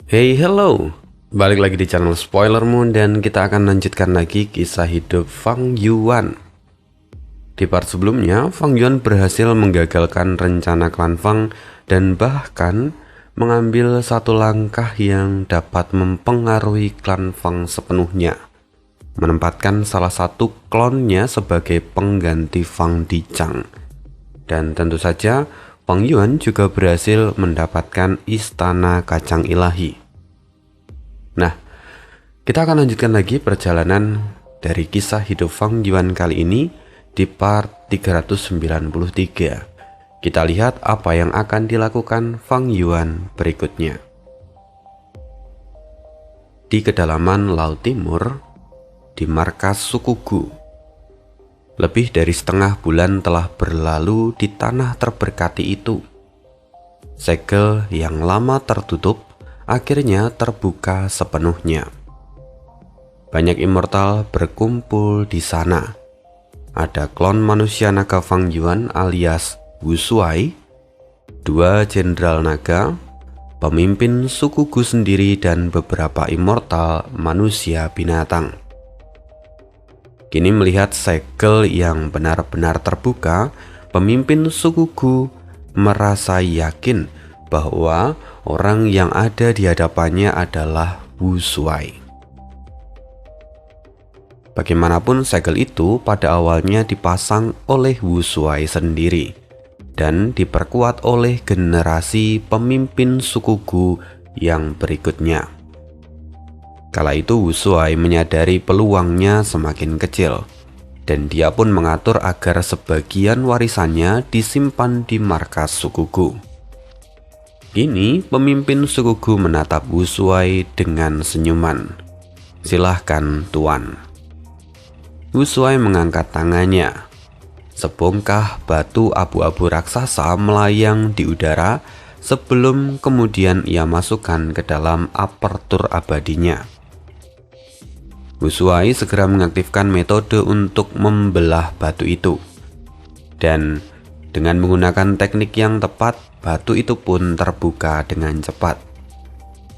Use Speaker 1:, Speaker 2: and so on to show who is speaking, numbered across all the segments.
Speaker 1: Hey, hello. Balik lagi di channel Spoiler Moon dan kita akan lanjutkan lagi kisah hidup Fang Yuan. Di part sebelumnya, Fang Yuan berhasil menggagalkan rencana klan Fang dan bahkan mengambil satu langkah yang dapat mempengaruhi klan Fang sepenuhnya, menempatkan salah satu klonnya sebagai pengganti Fang Dichang. Dan tentu saja Fang Yuan juga berhasil mendapatkan istana kacang ilahi. Nah, kita akan lanjutkan lagi perjalanan dari kisah hidup Fang Yuan kali ini di part 393. Kita lihat apa yang akan dilakukan Fang Yuan berikutnya. Di kedalaman Laut Timur, di markas suku Gu, lebih dari setengah bulan telah berlalu di tanah terberkati itu. Segel yang lama tertutup akhirnya terbuka sepenuhnya. Banyak immortal berkumpul di sana. Ada klon manusia naga Fang Yuan alias Wu Shuai, 2 jenderal naga, pemimpin suku Gu sendiri dan beberapa immortal manusia binatang. Kini melihat segel yang benar-benar terbuka, pemimpin suku Gu merasa yakin bahwa orang yang ada di hadapannya adalah Wu Shuai. Bagaimanapun segel itu pada awalnya dipasang oleh Wu Shuai sendiri dan diperkuat oleh generasi pemimpin suku Gu yang berikutnya. Kala itu Wu Shuai menyadari peluangnya semakin kecil, dan dia pun mengatur agar sebagian warisannya disimpan di markas suku Gu. Kini pemimpin suku Gu menatap Wu Shuai dengan senyuman. "Silahkan Tuan." Wu Shuai mengangkat tangannya. Sebongkah batu abu-abu raksasa melayang di udara sebelum kemudian ia masukkan ke dalam apertur abadinya. Wu Shuai segera mengaktifkan metode untuk membelah batu itu. Dan dengan menggunakan teknik yang tepat, batu itu pun terbuka dengan cepat.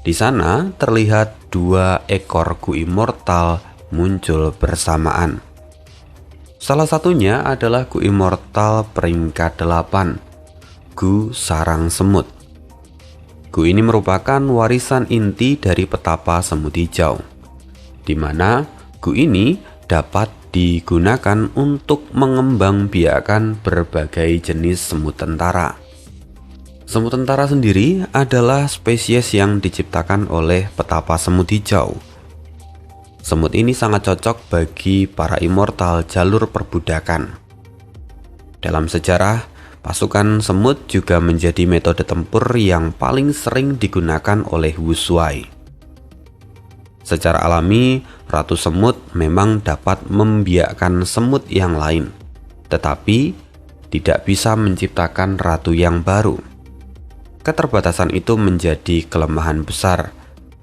Speaker 1: Di sana terlihat 2 ekor Gu immortal muncul bersamaan. Salah satunya adalah Gu immortal peringkat 8, Gu Sarang Semut. Gu ini merupakan warisan inti dari petapa semut hijau, di mana Gu ini dapat digunakan untuk mengembangbiakan berbagai jenis semut tentara. Semut tentara sendiri adalah spesies yang diciptakan oleh petapa semut hijau. Semut ini sangat cocok bagi para immortal jalur perbudakan. Dalam sejarah, pasukan semut juga menjadi metode tempur yang paling sering digunakan oleh Wu Shuai. Secara alami, ratu semut memang dapat membiakkan semut yang lain, tetapi tidak bisa menciptakan ratu yang baru. Keterbatasan itu menjadi kelemahan besar,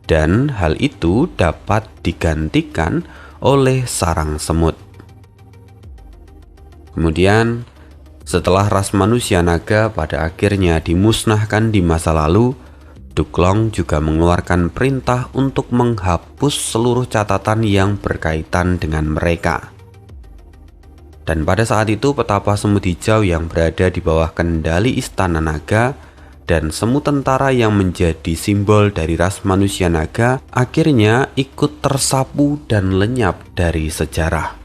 Speaker 1: dan hal itu dapat digantikan oleh sarang semut. Kemudian, setelah ras manusia naga pada akhirnya dimusnahkan di masa lalu, Duklong juga mengeluarkan perintah untuk menghapus seluruh catatan yang berkaitan dengan mereka. Dan pada saat itu petapa semut hijau yang berada di bawah kendali istana naga dan semut tentara yang menjadi simbol dari ras manusia naga akhirnya ikut tersapu dan lenyap dari sejarah.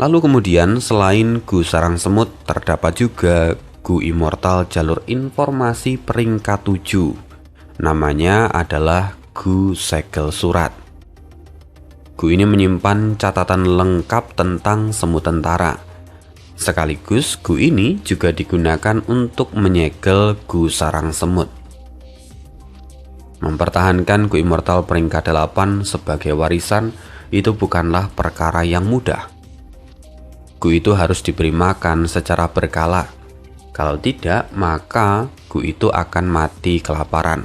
Speaker 1: Lalu kemudian selain Gu Sarang Semut terdapat juga Gu immortal jalur informasi peringkat 7. Namanya adalah Gu Segel Surat. Gu ini menyimpan catatan lengkap tentang semut tentara. Sekaligus Gu ini juga digunakan untuk menyegel Gu Sarang Semut. Mempertahankan Gu immortal peringkat 8 sebagai warisan itu bukanlah perkara yang mudah. Gu itu harus diberi makan secara berkala. Kalau tidak, maka Gu itu akan mati kelaparan.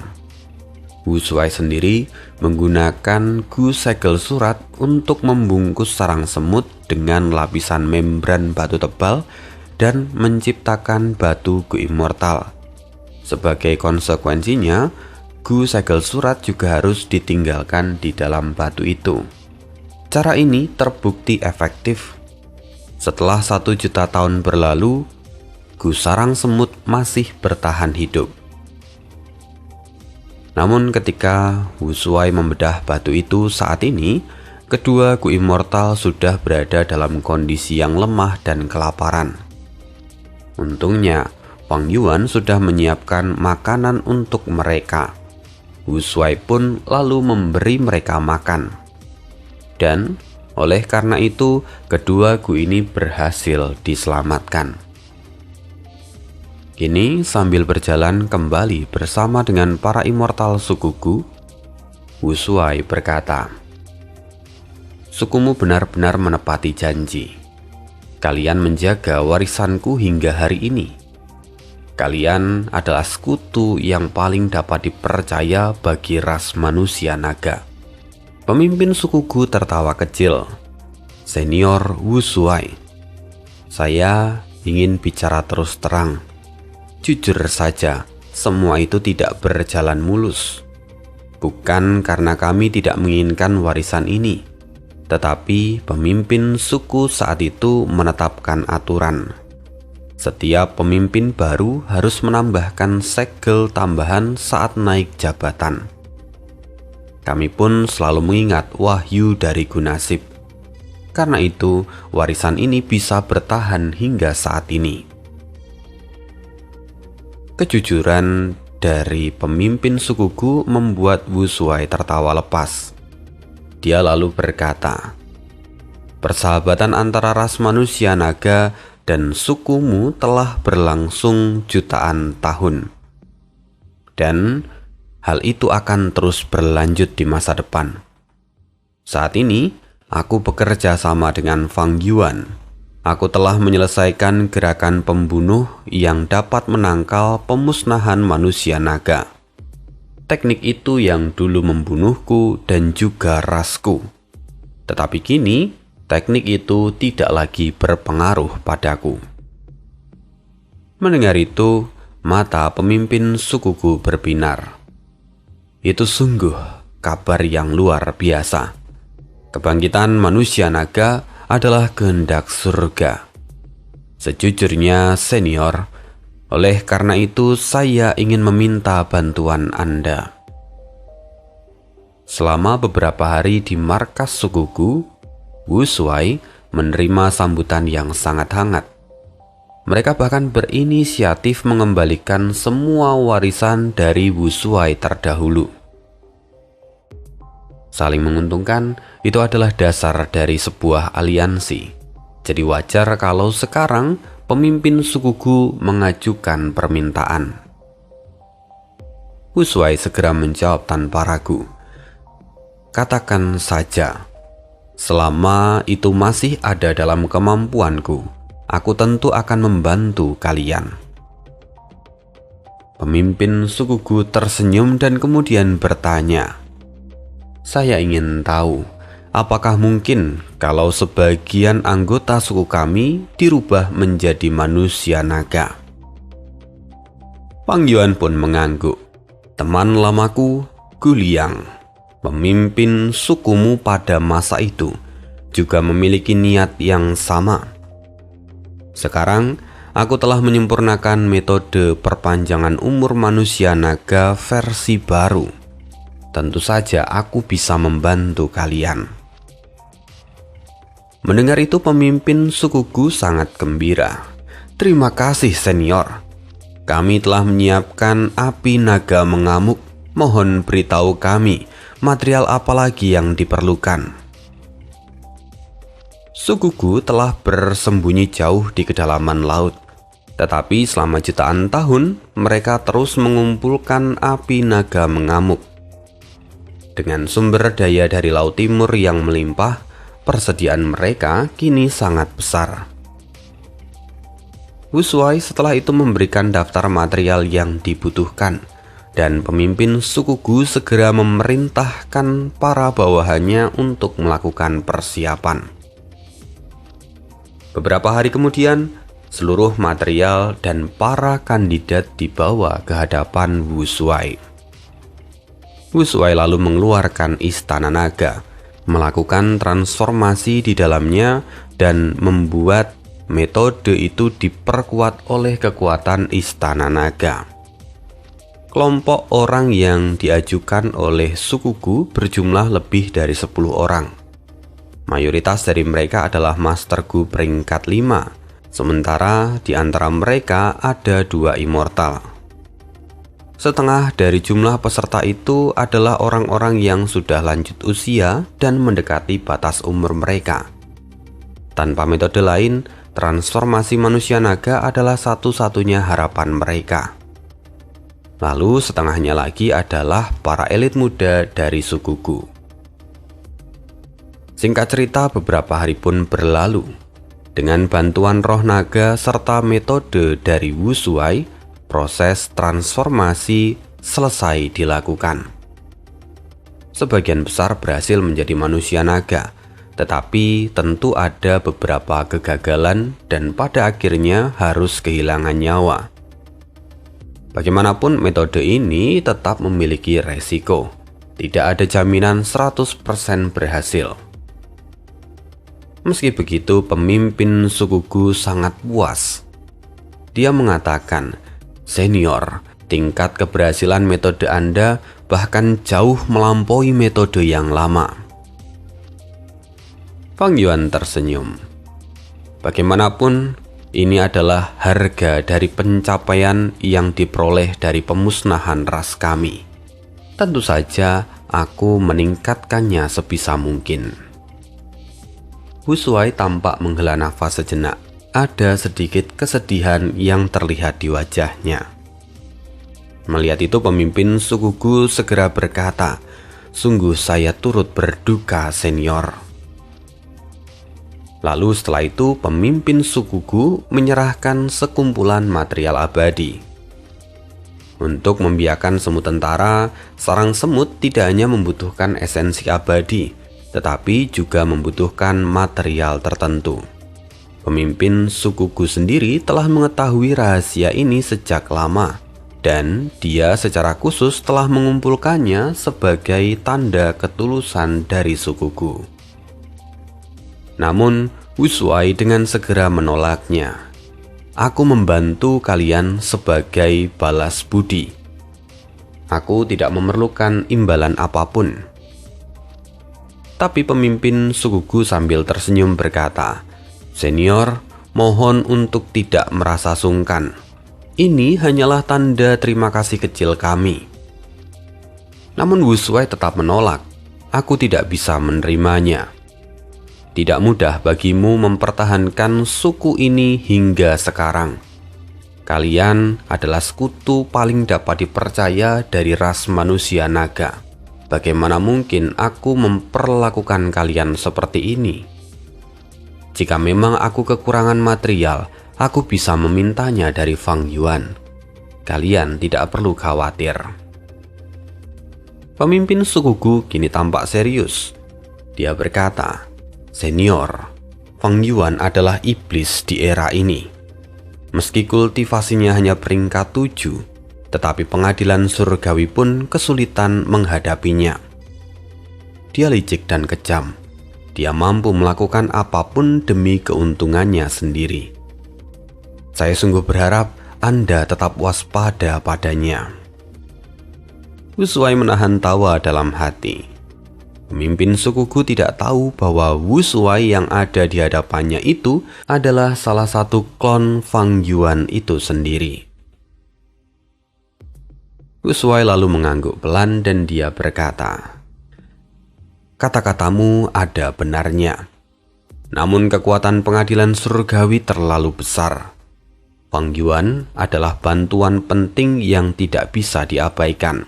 Speaker 1: Wu Shuai sendiri menggunakan Gu Segel Surat untuk membungkus sarang semut dengan lapisan membran batu tebal dan menciptakan batu Gu immortal. Sebagai konsekuensinya, Gu segel surat juga harus ditinggalkan di dalam batu itu. Cara ini terbukti efektif. Setelah 1 juta tahun berlalu, Gu sarang semut masih bertahan hidup. Namun ketika Wu Shuai membedah batu itu saat ini, kedua Gu immortal sudah berada dalam kondisi yang lemah dan kelaparan. Untungnya, Wang Yuan sudah menyiapkan makanan untuk mereka. Wu Shuai pun lalu memberi mereka makan. Dan oleh karena itu, kedua Gu ini berhasil diselamatkan. Kini sambil berjalan kembali bersama dengan para immortal suku Gu, Wu Shuai berkata, "Sukumu benar-benar menepati janji. Kalian menjaga warisanku hingga hari ini. Kalian adalah sekutu yang paling dapat dipercaya bagi ras manusia naga." Pemimpin suku Gu tertawa kecil. "Senior Wu Shuai, saya ingin bicara terus terang. Jujur saja, semua itu tidak berjalan mulus. Bukan karena kami tidak menginginkan warisan ini, tetapi pemimpin suku saat itu menetapkan aturan. Setiap pemimpin baru harus menambahkan segel tambahan saat naik jabatan. Kami pun selalu mengingat wahyu dari Gu Nasib. Karena itu, warisan ini bisa bertahan hingga saat ini." Kejujuran dari pemimpin suku Gu membuat Wu Shuai tertawa lepas. Dia lalu berkata, "Persahabatan antara ras manusia naga dan sukumu telah berlangsung jutaan tahun. Dan hal itu akan terus berlanjut di masa depan. Saat ini, aku bekerja sama dengan Fang Yuan. Aku telah menyelesaikan gerakan pembunuh yang dapat menangkal pemusnahan manusia naga. Teknik itu yang dulu membunuhku dan juga rasku. Tetapi kini, teknik itu tidak lagi berpengaruh padaku." Mendengar itu, mata pemimpin sukuku berbinar. Itu sungguh kabar yang luar biasa. Kebangkitan manusia naga adalah kehendak surga. Sejujurnya, senior, oleh karena itu saya ingin meminta bantuan Anda. Selama beberapa hari di markas suku Gu, Wu Shuai menerima sambutan yang sangat hangat. Mereka bahkan berinisiatif mengembalikan semua warisan dari Wu Shuai terdahulu. Saling menguntungkan itu adalah dasar dari sebuah aliansi. Jadi wajar kalau sekarang pemimpin suku Gu mengajukan permintaan. Wu Shuai segera menjawab tanpa ragu. "Katakan saja, selama itu masih ada dalam kemampuanku, aku tentu akan membantu kalian." Pemimpin suku Gu tersenyum dan kemudian bertanya, "Saya ingin tahu, apakah mungkin kalau sebagian anggota suku kami dirubah menjadi manusia naga?" Fang Yuan pun mengangguk. "Teman lamaku, Gu Liang, pemimpin sukumu pada masa itu, juga memiliki niat yang sama. Sekarang, aku telah menyempurnakan metode perpanjangan umur manusia naga versi baru. Tentu saja aku bisa membantu kalian." Mendengar itu pemimpin suku Gu sangat gembira. "Terima kasih senior. Kami telah menyiapkan api naga mengamuk. Mohon beritahu kami material apa lagi yang diperlukan." Suku Gu telah bersembunyi jauh di kedalaman laut. Tetapi selama jutaan tahun mereka terus mengumpulkan api naga mengamuk. Dengan sumber daya dari Laut Timur yang melimpah, persediaan mereka kini sangat besar. Wu Shuai setelah itu memberikan daftar material yang dibutuhkan, dan pemimpin suku Gu segera memerintahkan para bawahannya untuk melakukan persiapan. Beberapa hari kemudian, seluruh material dan para kandidat dibawa ke hadapan Wu Shuai. Wu Shuai lalu mengeluarkan istana naga, melakukan transformasi di dalamnya dan membuat metode itu diperkuat oleh kekuatan istana naga. Kelompok orang yang diajukan oleh suku Gu berjumlah lebih dari 10 orang. Mayoritas dari mereka adalah Master Gu peringkat 5, sementara di antara mereka ada 2 immortal. Setengah dari jumlah peserta itu adalah orang-orang yang sudah lanjut usia dan mendekati batas umur mereka. Tanpa metode lain, transformasi manusia naga adalah satu-satunya harapan mereka. Lalu setengahnya lagi adalah para elit muda dari suku Gu. Singkat cerita, beberapa hari pun berlalu. Dengan bantuan roh naga serta metode dari Wu Shuai, proses transformasi selesai dilakukan. Sebagian besar berhasil menjadi manusia naga, tetapi tentu ada beberapa kegagalan dan pada akhirnya harus kehilangan nyawa. Bagaimanapun metode ini tetap memiliki resiko. Tidak ada jaminan 100% berhasil. Meski begitu, pemimpin suku Gu sangat puas. Dia mengatakan, "Senior, tingkat keberhasilan metode Anda bahkan jauh melampaui metode yang lama." Fang Yuan tersenyum. Bagaimanapun, ini adalah harga dari pencapaian yang diperoleh dari pemusnahan ras kami. Tentu saja aku meningkatkannya sebisa mungkin. Wu Shuai tampak menghela nafas sejenak. Ada sedikit kesedihan yang terlihat di wajahnya. Melihat itu, pemimpin suku Gu segera berkata, "Sungguh saya turut berduka, senior." Lalu setelah itu pemimpin suku Gu menyerahkan sekumpulan material abadi. Untuk membiarkan semut tentara, sarang semut tidak hanya membutuhkan esensi abadi, tetapi juga membutuhkan material tertentu. Pemimpin suku Gu sendiri telah mengetahui rahasia ini sejak lama, dan dia secara khusus telah mengumpulkannya sebagai tanda ketulusan dari suku Gu. Namun, Wu Shuai dengan segera menolaknya. "Aku membantu kalian sebagai balas budi. Aku tidak memerlukan imbalan apapun." Tapi pemimpin suku Gu sambil tersenyum berkata, "Senior, mohon untuk tidak merasa sungkan. Ini hanyalah tanda terima kasih kecil kami." Namun Wu Shuai tetap menolak. "Aku tidak bisa menerimanya. Tidak mudah bagimu mempertahankan suku ini hingga sekarang. Kalian adalah sekutu paling dapat dipercaya dari ras manusia naga. Bagaimana mungkin aku memperlakukan kalian seperti ini? Jika memang aku kekurangan material, aku bisa memintanya dari Fang Yuan. Kalian tidak perlu khawatir." Pemimpin suku Gu kini tampak serius. Dia berkata, "Senior, Fang Yuan adalah iblis di era ini. Meski kultivasinya hanya peringkat 7, tetapi pengadilan surgawi pun kesulitan menghadapinya. Dia licik dan kejam. Dia mampu melakukan apapun demi keuntungannya sendiri. Saya sungguh berharap Anda tetap waspada padanya." Wu Shuai menahan tawa dalam hati. Pemimpin suku Gu tidak tahu bahwa Wu Shuai yang ada di hadapannya itu adalah salah satu klon Fang Yuan itu sendiri. Wu Shuai lalu mengangguk pelan dan dia berkata, "Kata-katamu ada benarnya. Namun kekuatan pengadilan surgawi terlalu besar. Fang Yuan adalah bantuan penting yang tidak bisa diabaikan.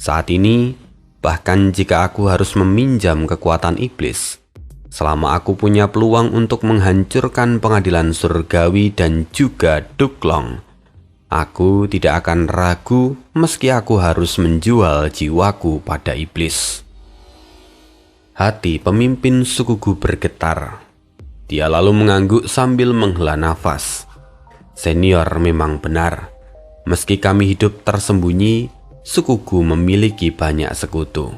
Speaker 1: Saat ini, bahkan jika aku harus meminjam kekuatan iblis, selama aku punya peluang untuk menghancurkan pengadilan surgawi dan juga Duklong, aku tidak akan ragu meski aku harus menjual jiwaku pada iblis." Hati pemimpin suku Gu bergetar. Dia lalu mengangguk sambil menghela nafas. Senior memang benar. Meski kami hidup tersembunyi, sukuku memiliki banyak sekutu.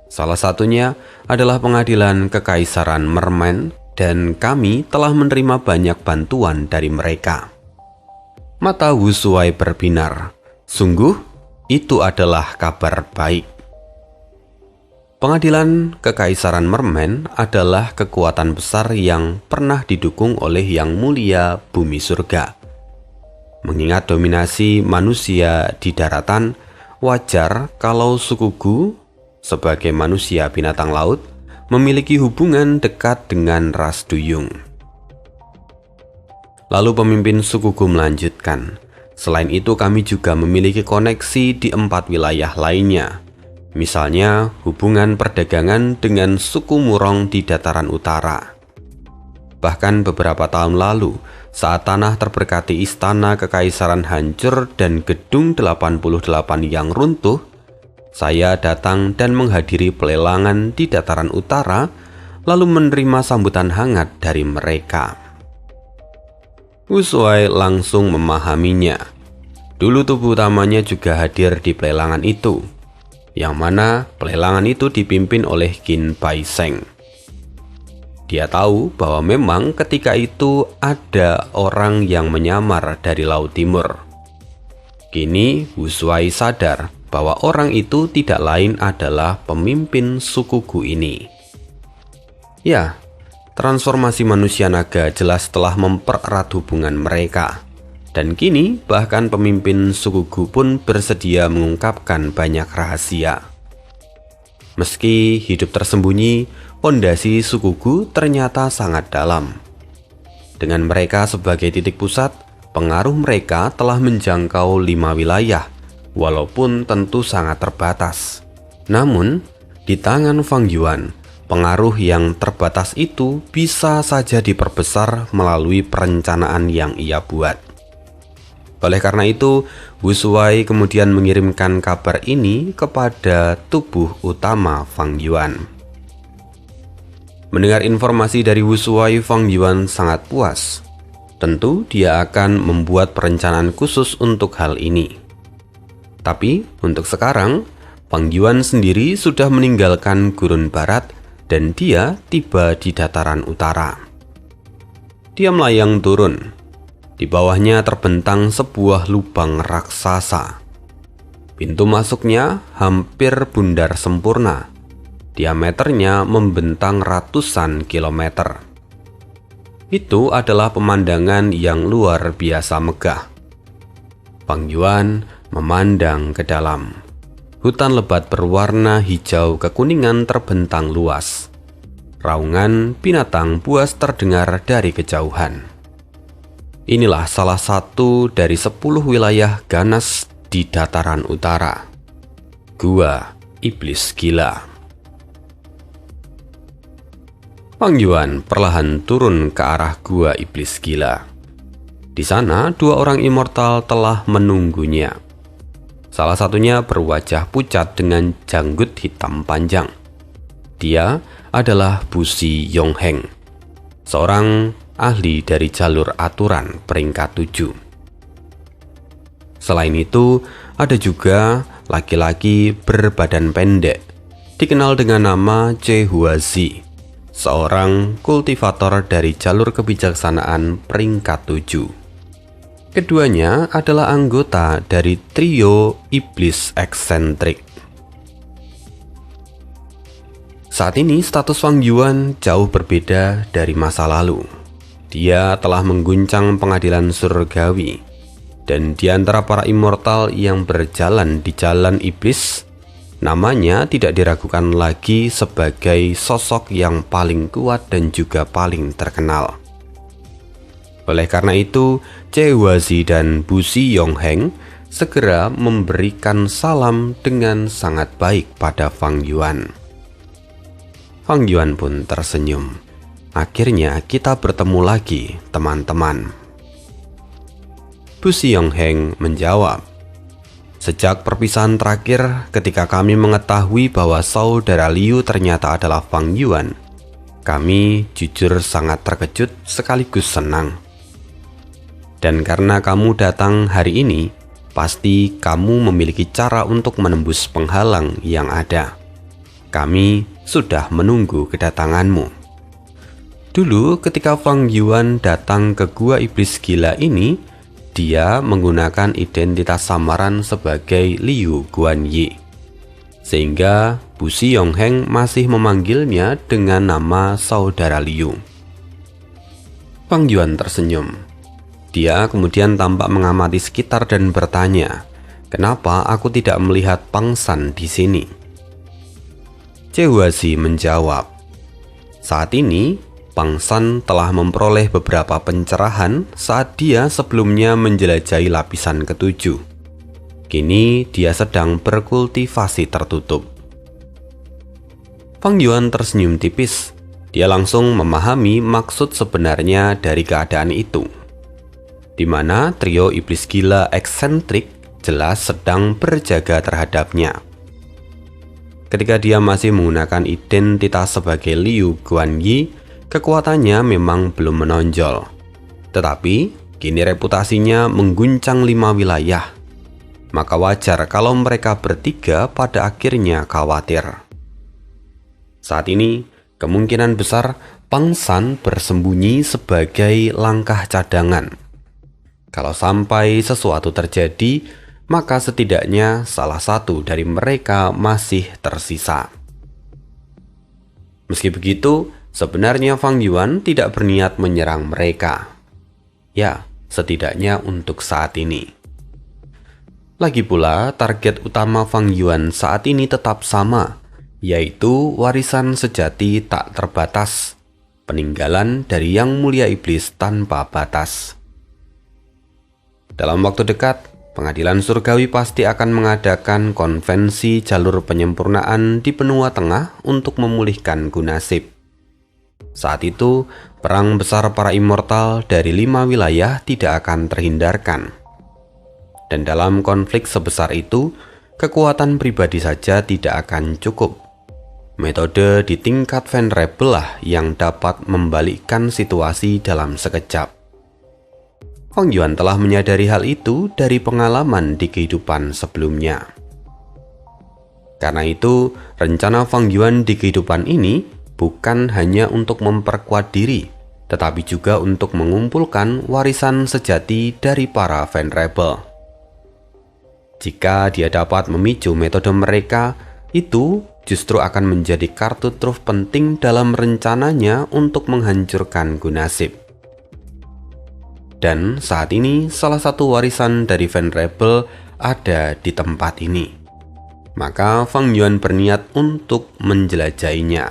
Speaker 1: Salah satunya adalah pengadilan Kekaisaran Mermen dan kami telah menerima banyak bantuan dari mereka. Mata Wu Shuai berbinar. Sungguh, itu adalah kabar baik. Pengadilan Kekaisaran Mermen adalah kekuatan besar yang pernah didukung oleh Yang Mulia Bumi Surga. Mengingat dominasi manusia di daratan, wajar kalau sukuku sebagai manusia binatang laut memiliki hubungan dekat dengan ras duyung. Lalu pemimpin sukuku melanjutkan, selain itu kami juga memiliki koneksi di 4 wilayah lainnya. Misalnya hubungan perdagangan dengan suku Murong di dataran utara. Bahkan beberapa tahun lalu, saat tanah terberkati istana kekaisaran hancur dan gedung 88 yang runtuh, saya datang dan menghadiri pelelangan di dataran utara, lalu menerima sambutan hangat dari mereka. Wu Shuai langsung memahaminya. Dulu tubuh utamanya juga hadir di pelelangan itu, yang mana pelelangan itu dipimpin oleh Qin Bai Sheng. Dia tahu bahwa memang ketika itu ada orang yang menyamar dari Laut Timur. Kini Wu Shuai sadar bahwa orang itu tidak lain adalah pemimpin sukuku ini. Ya, transformasi manusia naga jelas telah mempererat hubungan mereka. Dan kini bahkan pemimpin sukuku pun bersedia mengungkapkan banyak rahasia. Meski hidup tersembunyi, pondasi sukuku ternyata sangat dalam. Dengan mereka sebagai titik pusat, pengaruh mereka telah menjangkau 5 wilayah, walaupun tentu sangat terbatas. Namun, di tangan Fang Yuan, pengaruh yang terbatas itu bisa saja diperbesar melalui perencanaan yang ia buat. Oleh karena itu, Wu Shuai kemudian mengirimkan kabar ini kepada tubuh utama Fang Yuan. Mendengar informasi dari Wu Shuai, Fang Yuan sangat puas. Tentu dia akan membuat perencanaan khusus untuk hal ini. Tapi untuk sekarang, Fang Yuan sendiri sudah meninggalkan gurun barat dan dia tiba di dataran utara. Dia melayang turun. Di bawahnya terbentang sebuah lubang raksasa. Pintu masuknya hampir bundar sempurna. Diameternya membentang ratusan kilometer. Itu adalah pemandangan yang luar biasa megah. Fang Yuan memandang ke dalam. Hutan lebat berwarna hijau kekuningan terbentang luas. Raungan binatang buas terdengar dari kejauhan. Inilah salah satu dari 10 wilayah ganas di dataran utara. Gua Iblis Gila. Fang Yuan perlahan turun ke arah Gua Iblis Gila. Di sana 2 orang immortal telah menunggunya. Salah satunya berwajah pucat dengan janggut hitam panjang. Dia adalah Busi Yongheng, seorang ahli dari jalur aturan peringkat 7. Selain itu, ada juga laki-laki berbadan pendek, dikenal dengan nama Che Huazi, seorang kultivator dari jalur kebijaksanaan peringkat 7. Keduanya adalah anggota dari trio Iblis Eksentrik. Saat ini status Fang Yuan jauh berbeda dari masa lalu. Dia telah mengguncang pengadilan surgawi, dan di antara para immortal yang berjalan di jalan iblis, namanya tidak diragukan lagi sebagai sosok yang paling kuat dan juga paling terkenal. Oleh karena itu, Che Huazi dan Busi Yongheng segera memberikan salam dengan sangat baik pada Fang Yuan. Fang Yuan pun tersenyum. Akhirnya kita bertemu lagi, teman-teman. Busi Yongheng menjawab, sejak perpisahan terakhir ketika kami mengetahui bahwa saudara Liu ternyata adalah Fang Yuan, Kami jujur sangat terkejut sekaligus senang. Dan karena kamu datang hari ini, pasti kamu memiliki cara untuk menembus penghalang yang ada. Kami sudah menunggu kedatanganmu." Dulu ketika Fang Yuan datang ke gua iblis gila ini, dia menggunakan identitas samaran sebagai Liu Guanyi. Sehingga Bu Xiong-heng masih memanggilnya dengan nama Saudara Liu. Fang Yuan tersenyum. Dia kemudian tampak mengamati sekitar dan bertanya, "Kenapa aku tidak melihat Pang San di sini?" Huazi menjawab, "Saat ini Pang San telah memperoleh beberapa pencerahan saat dia sebelumnya menjelajahi lapisan ketujuh. Kini dia sedang berkultivasi tertutup." Fang Yuan tersenyum tipis. Dia langsung memahami maksud sebenarnya dari keadaan itu, di mana trio iblis gila eksentrik jelas sedang berjaga terhadapnya. Ketika dia masih menggunakan identitas sebagai Liu Guanyi, kekuatannya memang belum menonjol. Tetapi kini reputasinya mengguncang 5 wilayah. Maka wajar kalau mereka bertiga pada akhirnya khawatir. Saat ini, kemungkinan besar Pang San bersembunyi sebagai langkah cadangan. Kalau sampai sesuatu terjadi, maka setidaknya salah satu dari mereka masih tersisa. Meski begitu, sebenarnya Fang Yuan tidak berniat menyerang mereka. Ya, setidaknya untuk saat ini. Lagi pula, target utama Fang Yuan saat ini tetap sama, yaitu warisan sejati tak terbatas, peninggalan dari Yang Mulia Iblis tanpa batas. Dalam waktu dekat, Pengadilan Surgawi pasti akan mengadakan konvensi jalur penyempurnaan di benua tengah untuk memulihkan Gunasip. Saat itu, perang besar para immortal dari 5 wilayah tidak akan terhindarkan. Dan dalam konflik sebesar itu, kekuatan pribadi saja tidak akan cukup. Metode di tingkat venerable lah yang dapat membalikkan situasi dalam sekejap. Fang Yuan telah menyadari hal itu dari pengalaman di kehidupan sebelumnya. Karena itu, rencana Fang Yuan di kehidupan ini bukan hanya untuk memperkuat diri, tetapi juga untuk mengumpulkan warisan sejati dari para venerable. Jika dia dapat memicu metode mereka, itu justru akan menjadi kartu truf penting dalam rencananya untuk menghancurkan Gunasip. Dan saat ini salah satu warisan dari venerable ada di tempat ini. Maka Fang Yuan berniat untuk menjelajahinya.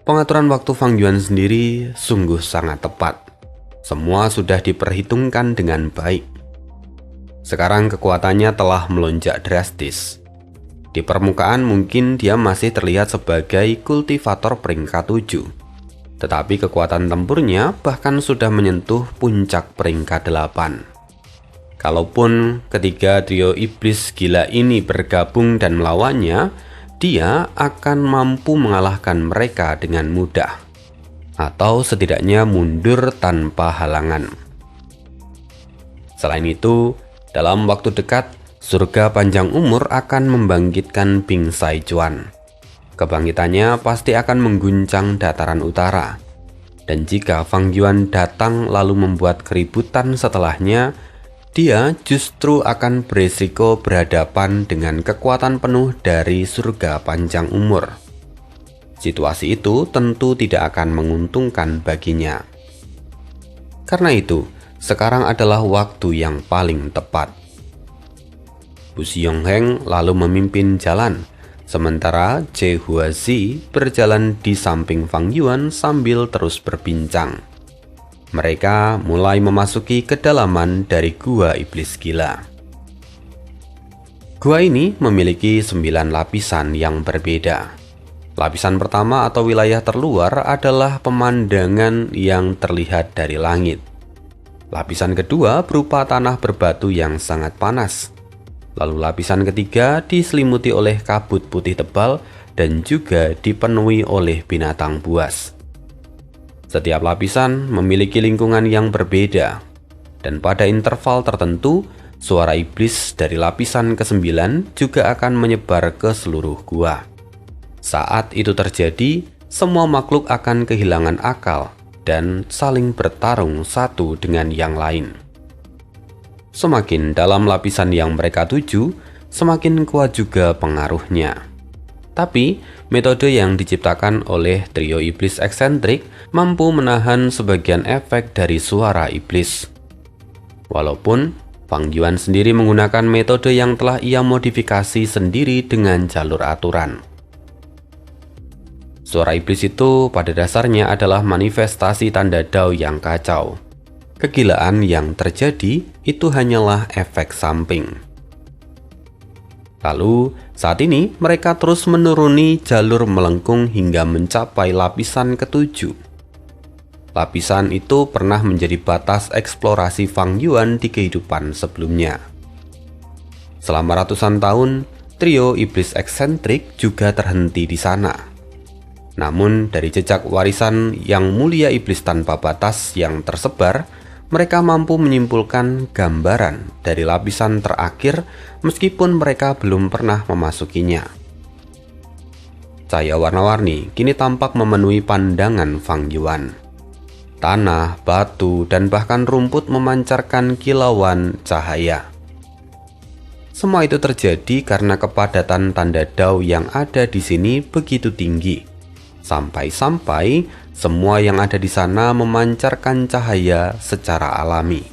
Speaker 1: Pengaturan waktu Fang Yuan sendiri sungguh sangat tepat. Semua sudah diperhitungkan dengan baik. Sekarang kekuatannya telah melonjak drastis. Di permukaan mungkin dia masih terlihat sebagai kultivator peringkat 7. Tetapi kekuatan tempurnya bahkan sudah menyentuh puncak peringkat 8. Kalaupun ketiga trio iblis gila ini bergabung dan melawannya, dia akan mampu mengalahkan mereka dengan mudah. Atau setidaknya mundur tanpa halangan. Selain itu, dalam waktu dekat, surga panjang umur akan membangkitkan Bing Saichuan. Kebangkitannya pasti akan mengguncang dataran utara. Dan jika Fang Yuan datang lalu membuat keributan setelahnya, dia justru akan berisiko berhadapan dengan kekuatan penuh dari surga panjang umur. Situasi itu tentu tidak akan menguntungkan baginya. Karena itu, sekarang adalah waktu yang paling tepat. Bu Xiong-heng lalu memimpin jalan, sementara Huazi berjalan di samping Fang Yuan sambil terus berbincang. Mereka mulai memasuki kedalaman dari gua iblis gila. Gua ini memiliki 9 lapisan yang berbeda. Lapisan pertama atau wilayah terluar adalah pemandangan yang terlihat dari langit. Lapisan kedua berupa tanah berbatu yang sangat panas. Lalu lapisan ketiga diselimuti oleh kabut putih tebal dan juga dipenuhi oleh binatang buas. Setiap lapisan memiliki lingkungan yang berbeda, dan pada interval tertentu, suara iblis dari lapisan ke-9 juga akan menyebar ke seluruh gua. Saat itu terjadi, semua makhluk akan kehilangan akal dan saling bertarung satu dengan yang lain. Semakin dalam lapisan yang mereka tuju, semakin kuat juga pengaruhnya. Tapi, metode yang diciptakan oleh trio iblis eksentrik mampu menahan sebagian efek dari suara iblis. Walaupun Fang Yuan sendiri menggunakan metode yang telah ia modifikasi sendiri dengan jalur aturan. Suara iblis itu pada dasarnya adalah manifestasi tanda Dao yang kacau. Kegilaan yang terjadi itu hanyalah efek samping. Lalu, saat ini mereka terus menuruni jalur melengkung hingga mencapai lapisan ke-7. Lapisan itu pernah menjadi batas eksplorasi Fang Yuan di kehidupan sebelumnya. Selama ratusan tahun, trio iblis eksentrik juga terhenti di sana. Namun, dari jejak warisan yang mulia iblis tanpa batas yang tersebar, mereka mampu menyimpulkan gambaran dari lapisan terakhir meskipun mereka belum pernah memasukinya. Cahaya warna-warni kini tampak memenuhi pandangan Fang Yuan. Tanah, batu, dan bahkan rumput memancarkan kilauan cahaya. Semua itu terjadi karena kepadatan tanda Dao yang ada di sini begitu tinggi. Sampai-sampai semua yang ada di sana memancarkan cahaya secara alami.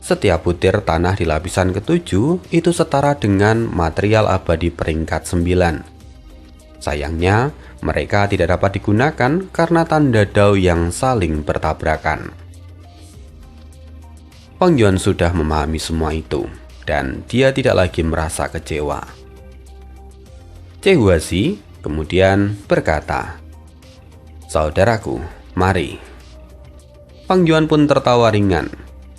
Speaker 1: Setiap butir tanah di lapisan ke-7 itu setara dengan material abadi peringkat 9. Sayangnya, mereka tidak dapat digunakan karena tanda Dao yang saling bertabrakan. Fang Yuan sudah memahami semua itu, dan dia tidak lagi merasa kecewa. Che Huazi kemudian berkata, "Saudaraku, mari." Fang Yuan pun tertawa ringan.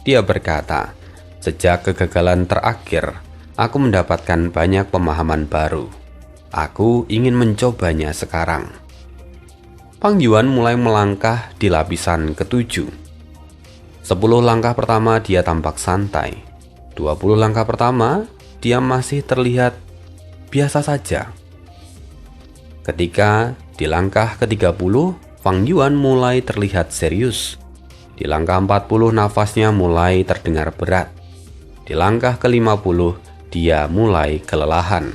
Speaker 1: Dia berkata, "Sejak kegagalan terakhir, aku mendapatkan banyak pemahaman baru. Aku ingin mencobanya sekarang." Fang Yuan mulai melangkah di lapisan ke-7. 10 langkah pertama dia tampak santai. 20 langkah pertama dia masih terlihat biasa saja. Ketika di langkah ke-30, Fang Yuan mulai terlihat serius. Di langkah 40, nafasnya mulai terdengar berat. Di langkah ke-50, dia mulai kelelahan.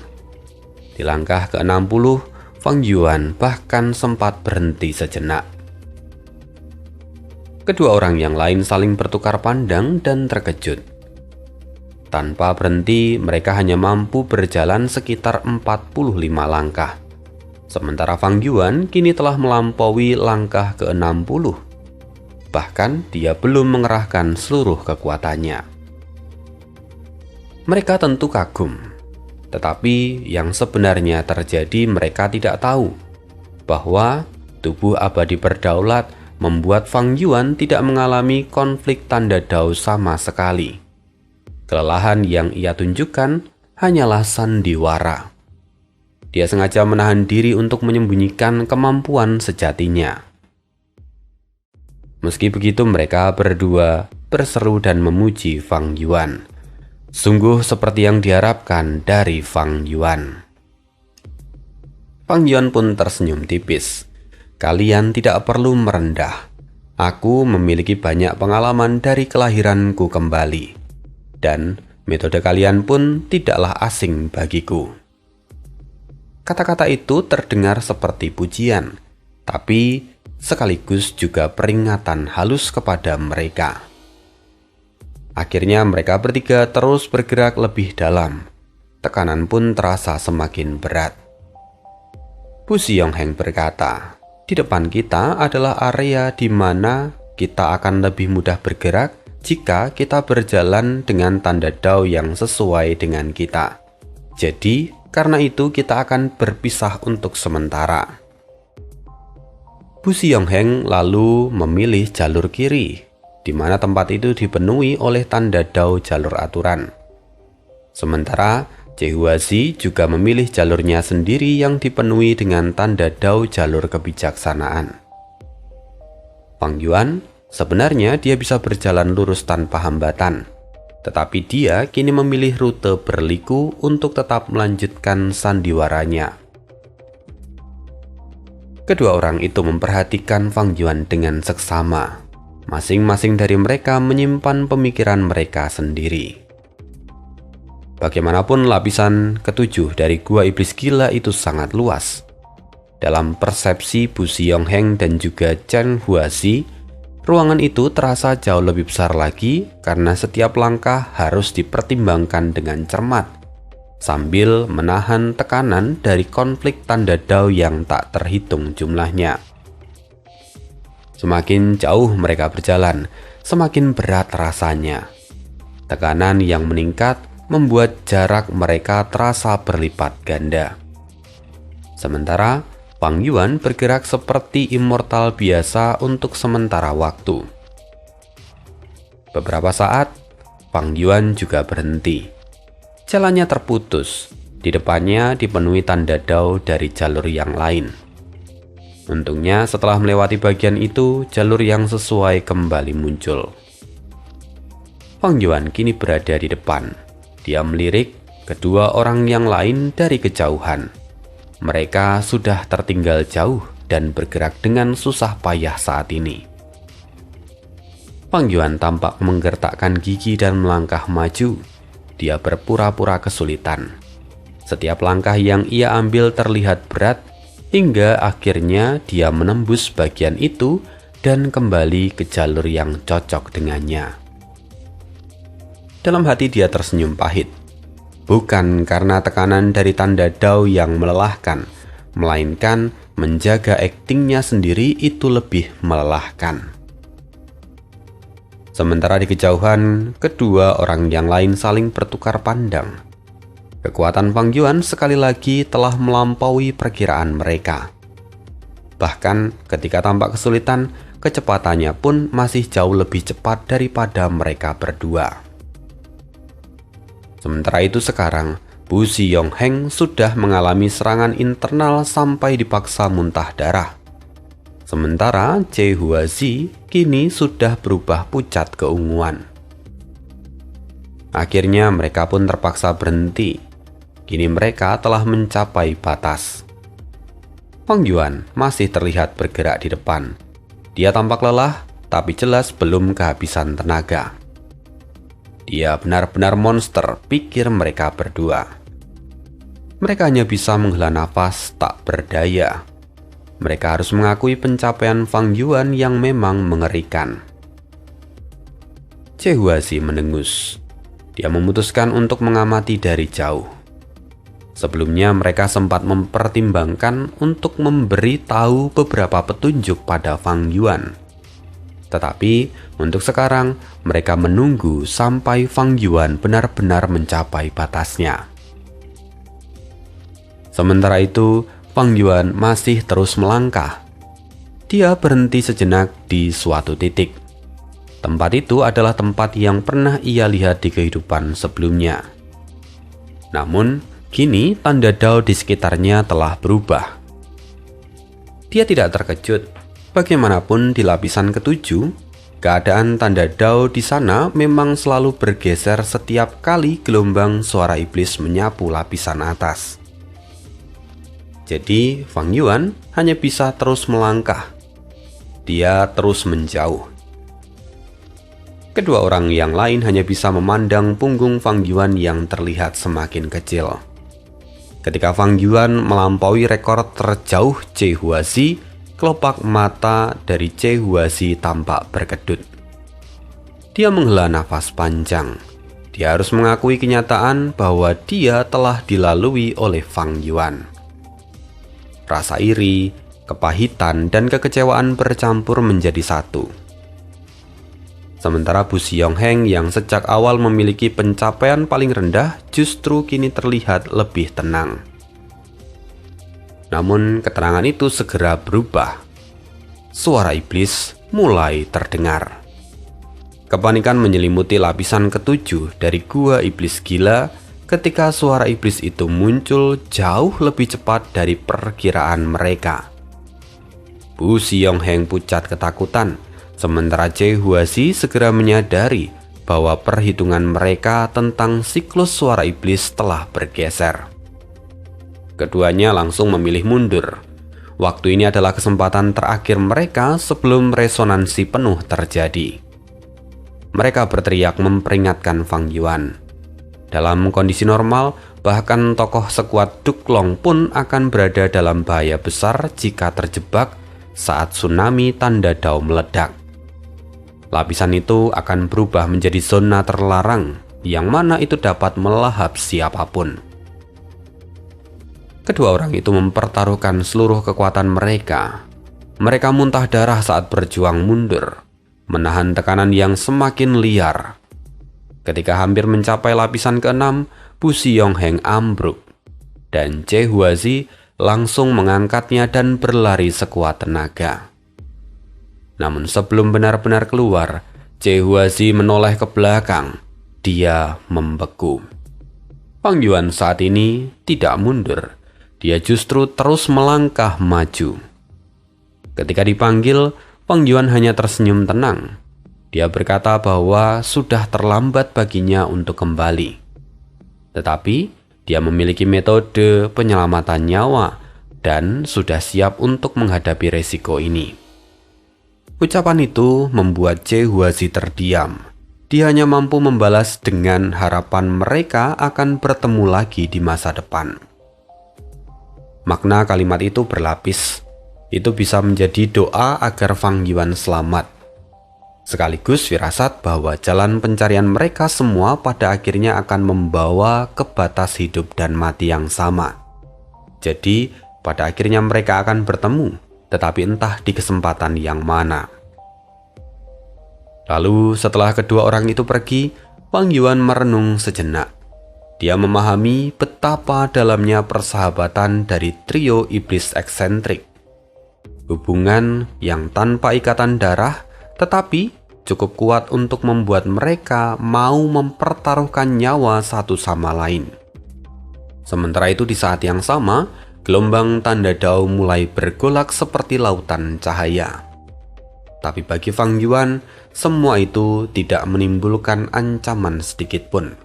Speaker 1: Di langkah ke-60, Fang Yuan bahkan sempat berhenti sejenak. Kedua orang yang lain saling bertukar pandang dan terkejut. Tanpa berhenti, mereka hanya mampu berjalan sekitar 45 langkah. Sementara Fang Yuan kini telah melampaui langkah ke-60. Bahkan dia belum mengerahkan seluruh kekuatannya. Mereka tentu kagum. Tetapi yang sebenarnya terjadi mereka tidak tahu. Bahwa tubuh abadi berdaulat membuat Fang Yuan tidak mengalami konflik tanda Dao sama sekali. Kelelahan yang ia tunjukkan hanyalah sandiwara. Dia sengaja menahan diri untuk menyembunyikan kemampuan sejatinya. Meski begitu, mereka berdua berseru dan memuji Fang Yuan. Sungguh seperti yang diharapkan dari Fang Yuan. Fang Yuan pun tersenyum tipis. "Kalian tidak perlu merendah. Aku memiliki banyak pengalaman dari kelahiranku kembali. Dan metode kalian pun tidaklah asing bagiku." Kata-kata itu terdengar seperti pujian, tapi sekaligus juga peringatan halus kepada mereka. Akhirnya mereka bertiga terus bergerak lebih dalam. Tekanan pun terasa semakin berat. Bu Xiong-heng berkata, "Di depan kita adalah area di mana kita akan lebih mudah bergerak jika kita berjalan dengan tanda Dao yang sesuai dengan kita. Jadi, karena itu kita akan berpisah untuk sementara." Bu Xiong-heng lalu memilih jalur kiri, di mana tempat itu dipenuhi oleh tanda Dao jalur aturan. Sementara Chehuazi juga memilih jalurnya sendiri yang dipenuhi dengan tanda dao jalur kebijaksanaan. Fang Yuan sebenarnya dia bisa berjalan lurus tanpa hambatan, tetapi dia kini memilih rute berliku untuk tetap melanjutkan sandiwaranya. Kedua orang itu memperhatikan Fang Yuan dengan seksama. Masing-masing dari mereka menyimpan pemikiran mereka sendiri. Bagaimanapun lapisan ketujuh dari gua iblis gila itu sangat luas. Dalam persepsi Bu Xiong-heng dan juga Chen Huazi, ruangan itu terasa jauh lebih besar lagi karena setiap langkah harus dipertimbangkan dengan cermat, sambil menahan tekanan dari konflik tanda dao yang tak terhitung jumlahnya. Semakin jauh mereka berjalan, semakin berat rasanya. Tekanan yang meningkat membuat jarak mereka terasa berlipat ganda. Sementara Fang Yuan bergerak seperti immortal biasa untuk sementara waktu. Beberapa saat, Fang Yuan juga berhenti. Jalannya terputus, di depannya dipenuhi tanda dao dari jalur yang lain. Untungnya setelah melewati bagian itu, jalur yang sesuai kembali muncul. Fang Yuan kini berada di depan. Dia melirik kedua orang yang lain dari kejauhan. Mereka sudah tertinggal jauh dan bergerak dengan susah payah saat ini. Fang Yuan tampak menggertakkan gigi dan melangkah maju. Dia berpura-pura kesulitan. Setiap langkah yang ia ambil terlihat berat, hingga akhirnya dia menembus bagian itu dan kembali ke jalur yang cocok dengannya. Dalam hati dia tersenyum pahit. Bukan karena tekanan dari tanda dao yang melelahkan, melainkan menjaga aktingnya sendiri itu lebih melelahkan. Sementara di kejauhan, kedua orang yang lain saling bertukar pandang. Kekuatan Fang Yuan sekali lagi telah melampaui perkiraan mereka. Bahkan ketika tampak kesulitan, kecepatannya pun masih jauh lebih cepat daripada mereka berdua. Sementara itu sekarang, Bu Xiong-heng sudah mengalami serangan internal sampai dipaksa muntah darah. Sementara Che Huazi kini sudah berubah pucat keunguan. Akhirnya mereka pun terpaksa berhenti. Kini mereka telah mencapai batas. Fang Yuan masih terlihat bergerak di depan. Dia tampak lelah, tapi jelas belum kehabisan tenaga. Dia benar-benar monster, pikir mereka berdua. Mereka hanya bisa menghela nafas tak berdaya. Mereka harus mengakui pencapaian Fang Yuan yang memang mengerikan. Che Huazi mendengus. Dia memutuskan untuk mengamati dari jauh. Sebelumnya mereka sempat mempertimbangkan untuk memberi tahu beberapa petunjuk pada Fang Yuan. Tetapi untuk sekarang mereka menunggu sampai Fang Yuan benar-benar mencapai batasnya. Sementara itu, Fang Yuan masih terus melangkah. Dia berhenti sejenak di suatu titik. Tempat itu adalah tempat yang pernah ia lihat di kehidupan sebelumnya. Namun, kini tanda dao di sekitarnya telah berubah. Dia tidak terkejut. Bagaimanapun di lapisan ketujuh, keadaan tanda dao di sana memang selalu bergeser setiap kali gelombang suara iblis menyapu lapisan atas. Jadi, Fang Yuan hanya bisa terus melangkah. Dia terus menjauh. Kedua orang yang lain hanya bisa memandang punggung Fang Yuan yang terlihat semakin kecil. Ketika Fang Yuan melampaui rekor terjauh Che Huazi, kelopak mata dari Che Huazi tampak berkedut. Dia menghela nafas panjang. Dia harus mengakui kenyataan bahwa dia telah dilalui oleh Fang Yuan. Rasa iri, kepahitan, dan kekecewaan bercampur menjadi satu. Sementara Bu Xiong-heng yang sejak awal memiliki pencapaian paling rendah justru kini terlihat lebih tenang. Namun keterangan itu segera berubah. Suara iblis mulai terdengar. Kepanikan menyelimuti lapisan ketujuh dari gua iblis gila ketika suara iblis itu muncul jauh lebih cepat dari perkiraan mereka. Bu Siongheng pucat ketakutan, sementara Che Huazi segera menyadari bahwa perhitungan mereka tentang siklus suara iblis telah bergeser. Keduanya langsung memilih mundur. Waktu ini adalah kesempatan terakhir mereka sebelum resonansi penuh terjadi. Mereka berteriak memperingatkan Fang Yuan. Dalam kondisi normal, bahkan tokoh sekuat Duklong pun akan berada dalam bahaya besar jika terjebak saat tsunami tanda dao meledak. Lapisan itu akan berubah menjadi zona terlarang, yang mana itu dapat melahap siapapun. Kedua orang itu mempertaruhkan seluruh kekuatan mereka. Mereka muntah darah saat berjuang mundur, menahan tekanan yang semakin liar. Ketika hampir mencapai lapisan ke-6, Bu Siongheng ambruk, dan Che Huazi langsung mengangkatnya dan berlari sekuat tenaga. Namun sebelum benar-benar keluar, Che Huazi menoleh ke belakang. Dia membeku. Fang Yuan saat ini tidak mundur. Dia justru terus melangkah maju. Ketika dipanggil, Fang Yuan hanya tersenyum tenang. Dia berkata bahwa sudah terlambat baginya untuk kembali. Tetapi, dia memiliki metode penyelamatan nyawa dan sudah siap untuk menghadapi resiko ini. Ucapan itu membuat Che Huazi terdiam. Dia hanya mampu membalas dengan harapan mereka akan bertemu lagi di masa depan. Makna kalimat itu berlapis. Itu bisa menjadi doa agar Fang Yuan selamat. Sekaligus firasat bahwa jalan pencarian mereka semua pada akhirnya akan membawa ke batas hidup dan mati yang sama. Jadi, pada akhirnya mereka akan bertemu, tetapi entah di kesempatan yang mana. Lalu setelah kedua orang itu pergi, Fang Yuan merenung sejenak. Dia memahami betapa dalamnya persahabatan dari trio iblis eksentrik. Hubungan yang tanpa ikatan darah, tetapi cukup kuat untuk membuat mereka mau mempertaruhkan nyawa satu sama lain. Sementara itu di saat yang sama, gelombang tanda dao mulai bergolak seperti lautan cahaya. Tapi bagi Fang Yuan, semua itu tidak menimbulkan ancaman sedikit pun.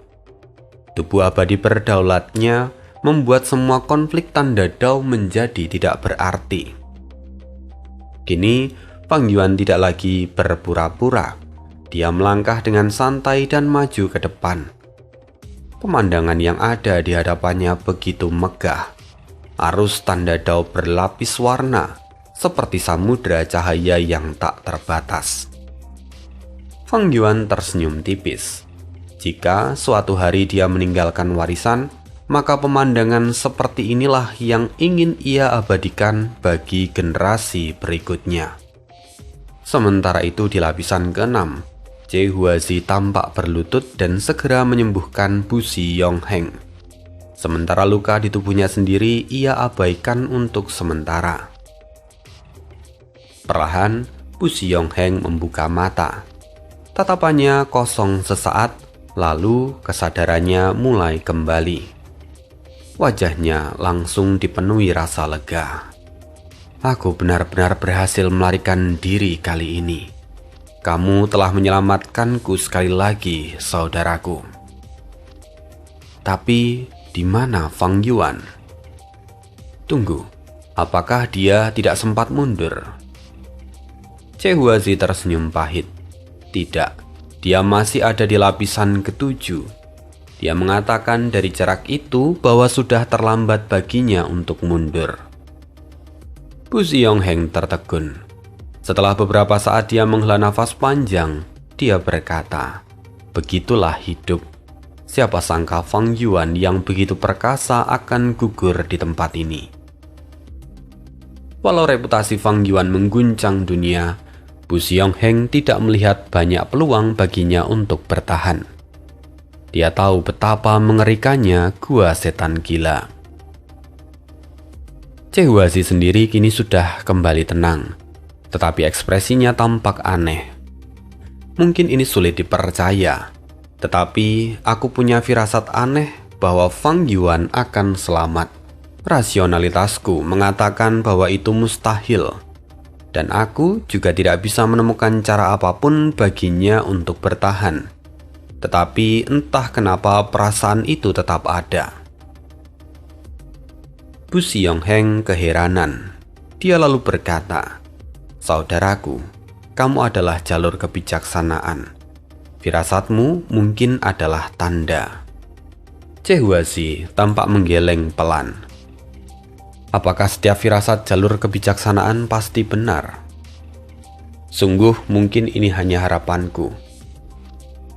Speaker 1: Tubuh abadi berdaulatnya membuat semua konflik tanda dao menjadi tidak berarti. Kini, Fang Yuan tidak lagi berpura-pura. Dia melangkah dengan santai dan maju ke depan. Pemandangan yang ada di hadapannya begitu megah. Arus tanda dao berlapis warna, seperti samudra cahaya yang tak terbatas. Fang Yuan tersenyum tipis. Jika suatu hari dia meninggalkan warisan, maka pemandangan seperti inilah yang ingin ia abadikan bagi generasi berikutnya. Sementara itu di lapisan ke-6, Che Huazi tampak berlutut dan segera menyembuhkan Bu Siongheng. Sementara luka di tubuhnya sendiri ia abaikan untuk sementara. Perlahan, Bu Siongheng membuka mata. Tatapannya kosong sesaat, lalu kesadarannya mulai kembali. Wajahnya langsung dipenuhi rasa lega. Aku benar-benar berhasil melarikan diri kali ini. Kamu telah menyelamatkanku sekali lagi, saudaraku. Tapi di mana Fang Yuan? Tunggu, apakah dia tidak sempat mundur? Che Huazi tersenyum pahit. Tidak. Dia masih ada di lapisan ke-7. Dia mengatakan dari jarak itu bahwa sudah terlambat baginya untuk mundur. Bu Siongheng tertegun. Setelah beberapa saat dia menghela nafas panjang, dia berkata, "Begitulah hidup. Siapa sangka Fang Yuan yang begitu perkasa akan gugur di tempat ini." Walau reputasi Fang Yuan mengguncang dunia, Bu Siongheng tidak melihat banyak peluang baginya untuk bertahan. Dia tahu betapa mengerikannya gua setan gila. Che Huazi sendiri kini sudah kembali tenang, tetapi ekspresinya tampak aneh. Mungkin ini sulit dipercaya, tetapi aku punya firasat aneh bahwa Fang Yuan akan selamat. Rasionalitasku mengatakan bahwa itu mustahil, dan aku juga tidak bisa menemukan cara apapun baginya untuk bertahan. Tetapi entah kenapa perasaan itu tetap ada. Bu Xiong-heng keheranan. Dia lalu berkata, "Saudaraku, kamu adalah jalur kebijaksanaan. Firasatmu mungkin adalah tanda." Chehuazi tampak menggeleng pelan. Apakah setiap firasat jalur kebijaksanaan pasti benar? Sungguh mungkin ini hanya harapanku.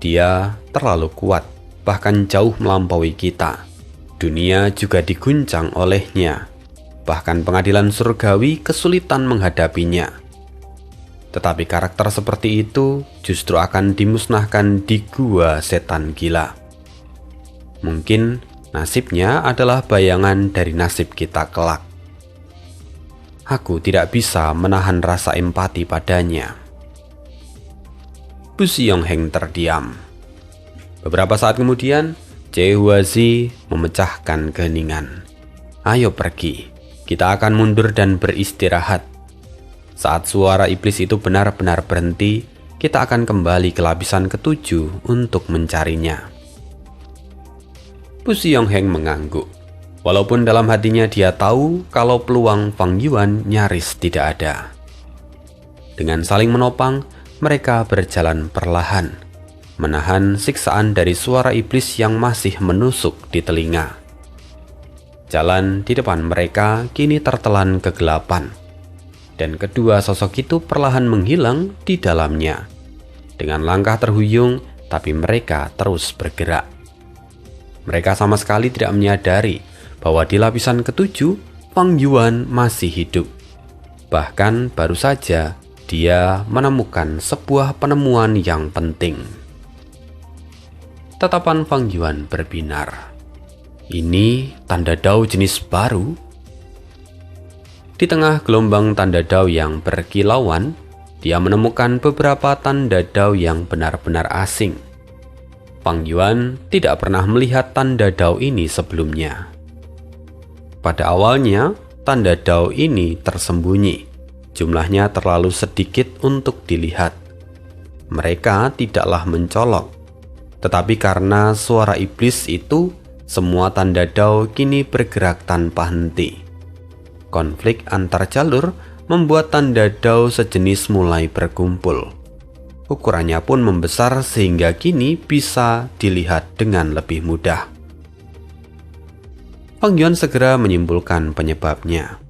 Speaker 1: Dia terlalu kuat, bahkan jauh melampaui kita. Dunia juga diguncang olehnya. Bahkan pengadilan surgawi kesulitan menghadapinya. Tetapi karakter seperti itu justru akan dimusnahkan di gua setan gila. Mungkin nasibnya adalah bayangan dari nasib kita kelak. Aku tidak bisa menahan rasa empati padanya. Bu Xiong-heng terdiam. Beberapa saat kemudian, Chehuazi memecahkan keheningan. "Ayo pergi, kita akan mundur dan beristirahat. Saat suara iblis itu benar-benar berhenti, kita akan kembali ke lapisan ketujuh untuk mencarinya." Bu Xiong-heng mengangguk. Walaupun dalam hatinya dia tahu kalau peluang Fang Yuan nyaris tidak ada. Dengan saling menopang, mereka berjalan perlahan, menahan siksaan dari suara iblis yang masih menusuk di telinga. Jalan di depan mereka kini tertelan kegelapan, dan kedua sosok itu perlahan menghilang di dalamnya. Dengan langkah terhuyung, tapi mereka terus bergerak. Mereka sama sekali tidak menyadari bahwa di lapisan ketujuh, Fang Yuan masih hidup. Bahkan baru saja dia menemukan sebuah penemuan yang penting. Tatapan Fang Yuan berbinar. Ini tanda dao jenis baru? Di tengah gelombang tanda dao yang berkilauan, dia menemukan beberapa tanda dao yang benar-benar asing. Fang Yuan tidak pernah melihat tanda dao ini sebelumnya. Pada awalnya, tanda dao ini tersembunyi. Jumlahnya terlalu sedikit untuk dilihat. Mereka tidaklah mencolok. Tetapi karena suara iblis itu, semua tanda dao kini bergerak tanpa henti. Konflik antar jalur membuat tanda dao sejenis mulai berkumpul. Ukurannya pun membesar sehingga kini bisa dilihat dengan lebih mudah. Fang Yuan segera menyimpulkan penyebabnya.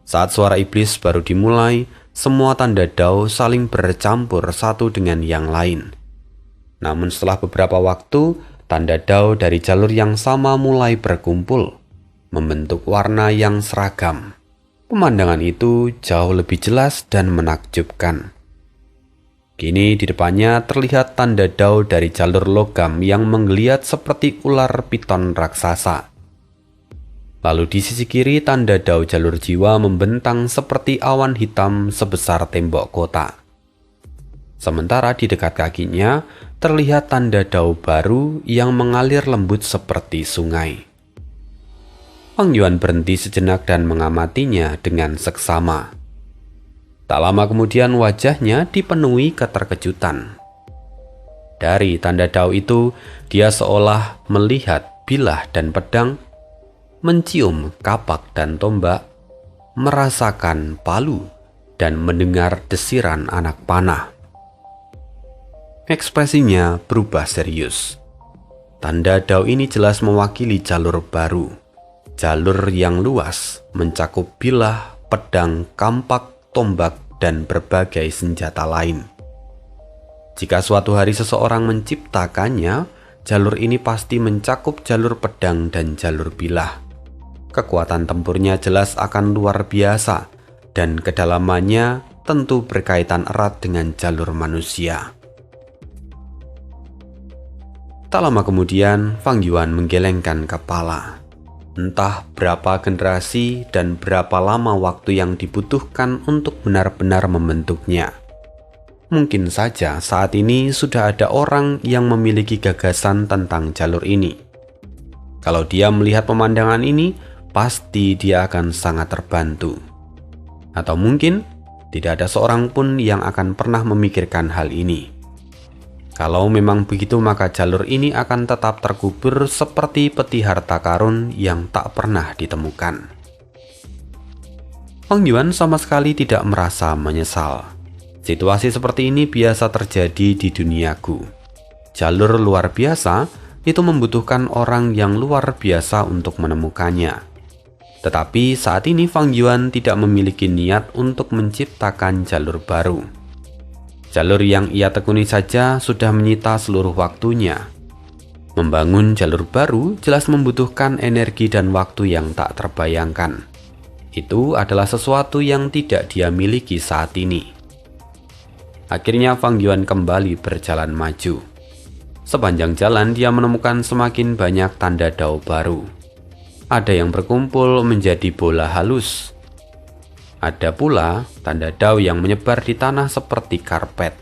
Speaker 1: Saat suara iblis baru dimulai, semua tanda dao saling bercampur satu dengan yang lain. Namun setelah beberapa waktu, tanda dao dari jalur yang sama mulai berkumpul, membentuk warna yang seragam. Pemandangan itu jauh lebih jelas dan menakjubkan. Kini di depannya terlihat tanda dao dari jalur logam yang menggeliat seperti ular piton raksasa. Lalu di sisi kiri tanda dao jalur jiwa membentang seperti awan hitam sebesar tembok kota. Sementara di dekat kakinya terlihat tanda dao baru yang mengalir lembut seperti sungai. Fang Yuan berhenti sejenak dan mengamatinya dengan seksama. Tak lama kemudian wajahnya dipenuhi keterkejutan. Dari tanda dao itu, dia seolah melihat bilah dan pedang, mencium kapak dan tombak, merasakan palu, dan mendengar desiran anak panah. Ekspresinya berubah serius. Tanda dao ini jelas mewakili jalur baru. Jalur yang luas, mencakup bilah, pedang, kampak, tombak, dan berbagai senjata lain. Jika suatu hari seseorang menciptakannya, jalur ini pasti mencakup jalur pedang dan jalur bilah. Kekuatan tempurnya jelas akan luar biasa, dan kedalamannya tentu berkaitan erat dengan jalur manusia. Tak lama kemudian, Fang Yuan menggelengkan kepala. Entah berapa generasi dan berapa lama waktu yang dibutuhkan untuk benar-benar membentuknya. Mungkin saja saat ini sudah ada orang yang memiliki gagasan tentang jalur ini. Kalau dia melihat pemandangan ini, pasti dia akan sangat terbantu. Atau mungkin tidak ada seorang pun yang akan pernah memikirkan hal ini. Kalau memang begitu, maka jalur ini akan tetap terkubur seperti peti harta karun yang tak pernah ditemukan. Fang Yuan sama sekali tidak merasa menyesal. Situasi seperti ini biasa terjadi di duniaku. Jalur luar biasa itu membutuhkan orang yang luar biasa untuk menemukannya. Tetapi saat ini Fang Yuan tidak memiliki niat untuk menciptakan jalur baru. Jalur yang ia tekuni saja sudah menyita seluruh waktunya. Membangun jalur baru jelas membutuhkan energi dan waktu yang tak terbayangkan. Itu adalah sesuatu yang tidak dia miliki saat ini. Akhirnya Fang Yuan kembali berjalan maju. Sepanjang jalan dia menemukan semakin banyak tanda dao baru. Ada yang berkumpul menjadi bola halus. Ada pula tanda dao yang menyebar di tanah seperti karpet.